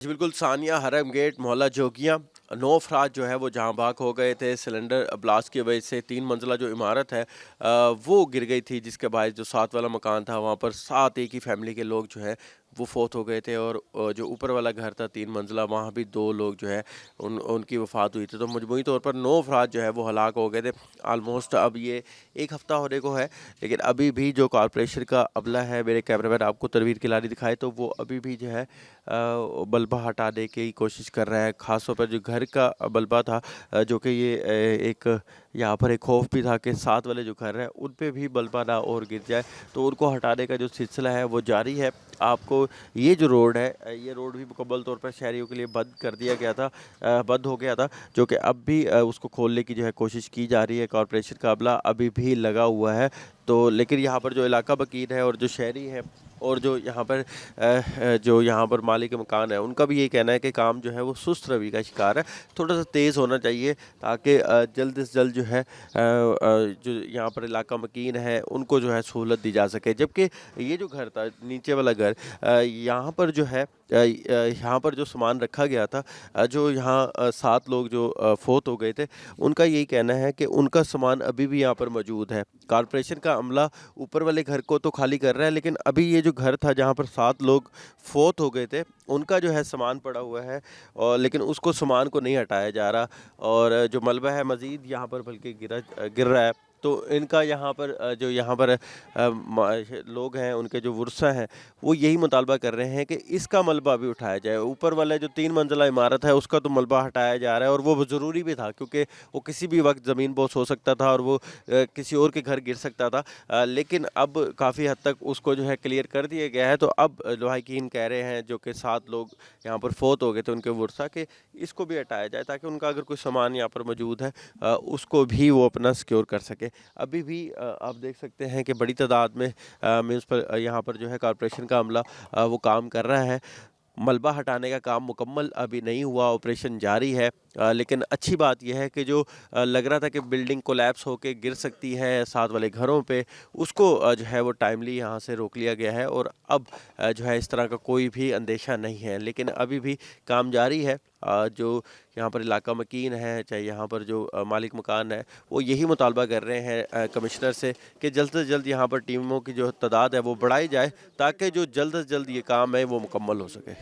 جی بالکل، ثانیہ حرم گیٹ محلہ جوگیاں 9 افراد جو ہے وہ جہاں بھاگ ہو گئے تھے سلنڈر بلاسٹ کی وجہ سے۔ 3 منزلہ جو عمارت ہے وہ گر گئی تھی، جس کے باعث جو 7 والا مکان تھا وہاں پر 7 ایک ہی فیملی کے لوگ جو ہے وہ فوت ہو گئے تھے، اور جو اوپر والا گھر تھا 3 منزلہ وہاں بھی 2 لوگ جو ہے ان کی وفات ہوئی تھی۔ تو مجموعی طور پر 9 افراد جو ہے وہ ہلاک ہو گئے تھے۔ آلموسٹ اب یہ ایک ہفتہ ہونے کو ہے، لیکن ابھی بھی جو کارپوریشن کا عملہ ہے، میرے کیمرہ مین آپ کو تنویر کلانی دکھائے تو وہ ابھی بھی جو ہے ملبہ ہٹانے کی کوشش کر رہا ہے۔ خاص طور پر جو گھر کا ملبہ تھا، جو کہ یہ ایک یہاں پر ایک خوف بھی تھا کہ 7 والے جو گھر ہیں ان پہ بھی ملبہ نہ اور گر جائے، تو ان کو ہٹانے کا جو سلسلہ ہے وہ جاری ہے۔ آپ کو یہ جو روڈ ہے، یہ روڈ بھی مکمل طور پر شہریوں کے لیے بند کر دیا گیا تھا، بند ہو گیا تھا، جو کہ اب بھی اس کو کھولنے کی جو ہے کوشش کی جا رہی ہے۔ کارپوریشن کا عملہ ابھی بھی لگا ہوا ہے، تو لیکن یہاں پر جو علاقہ مکین ہے اور جو شہری ہے اور جو یہاں پر مالک مکان ہے، ان کا بھی یہ کہنا ہے کہ کام جو ہے وہ سست روی کا شکار ہے، تھوڑا سا تیز ہونا چاہیے تاکہ جلد سے جلد جو ہے جو یہاں پر علاقہ مکین ہے ان کو جو ہے سہولت دی جا سکے۔ جبکہ یہ جو گھر تھا نیچے والا گھر، یہاں پر جو ہے یہاں پر جو سامان رکھا گیا تھا، جو یہاں 7 لوگ جو فوت ہو گئے تھے، ان کا یہی کہنا ہے کہ ان کا سامان ابھی بھی یہاں پر موجود ہے۔ کارپوریشن کا عملہ اوپر والے گھر کو تو خالی کر رہا ہے، لیکن ابھی یہ جو گھر تھا جہاں پر 7 لوگ فوت ہو گئے تھے ان کا جو ہے سامان پڑا ہوا ہے، اور لیکن اس کو سامان کو نہیں ہٹایا جا رہا، اور جو ملبہ ہے مزید یہاں پر بلکہ گر رہا ہے۔ تو ان کا یہاں پر جو یہاں پر لوگ ہیں، ان کے جو ورثاء ہیں، وہ یہی مطالبہ کر رہے ہیں کہ اس کا ملبہ بھی اٹھایا جائے۔ اوپر والے جو 3 منزلہ عمارت ہے اس کا تو ملبہ ہٹایا جا رہا ہے، اور وہ ضروری بھی تھا کیونکہ وہ کسی بھی وقت زمین بوس ہو سکتا تھا اور وہ کسی اور کے گھر گر سکتا تھا، لیکن اب کافی حد تک اس کو جو ہے کلیئر کر دیا گیا ہے۔ تو اب لوحقین کہہ رہے ہیں جو کہ 7 لوگ یہاں پر فوت ہو گئے تھے ان کے ورثاء، کہ اس کو بھی ہٹایا جائے تاکہ ان کا اگر کوئی سامان یہاں پر موجود ہے اس کو بھی وہ اپنا سیکیور کر سکے۔ ابھی بھی آپ دیکھ سکتے ہیں کہ بڑی تعداد میں میونسپل یہاں پر جو ہے کارپوریشن کا عملہ وہ کام کر رہا ہے۔ ملبہ ہٹانے کا کام مکمل ابھی نہیں ہوا، آپریشن جاری ہے، لیکن اچھی بات یہ ہے کہ جو لگ رہا تھا کہ بلڈنگ کولیپس ہو کے گر سکتی ہے 7 والے گھروں پہ، اس کو جو ہے وہ ٹائملی یہاں سے روک لیا گیا ہے، اور اب جو ہے اس طرح کا کوئی بھی اندیشہ نہیں ہے۔ لیکن ابھی بھی کام جاری ہے۔ جو یہاں پر علاقہ مکین ہے، چاہے یہاں پر جو مالک مکان ہے، وہ یہی مطالبہ کر رہے ہیں کمشنر سے کہ جلد سے جلد یہاں پر ٹیموں کی جو تعداد ہے وہ بڑھائی جائے تاکہ جو جلد سے جلد یہ کام ہے وہ مکمل ہو سکے۔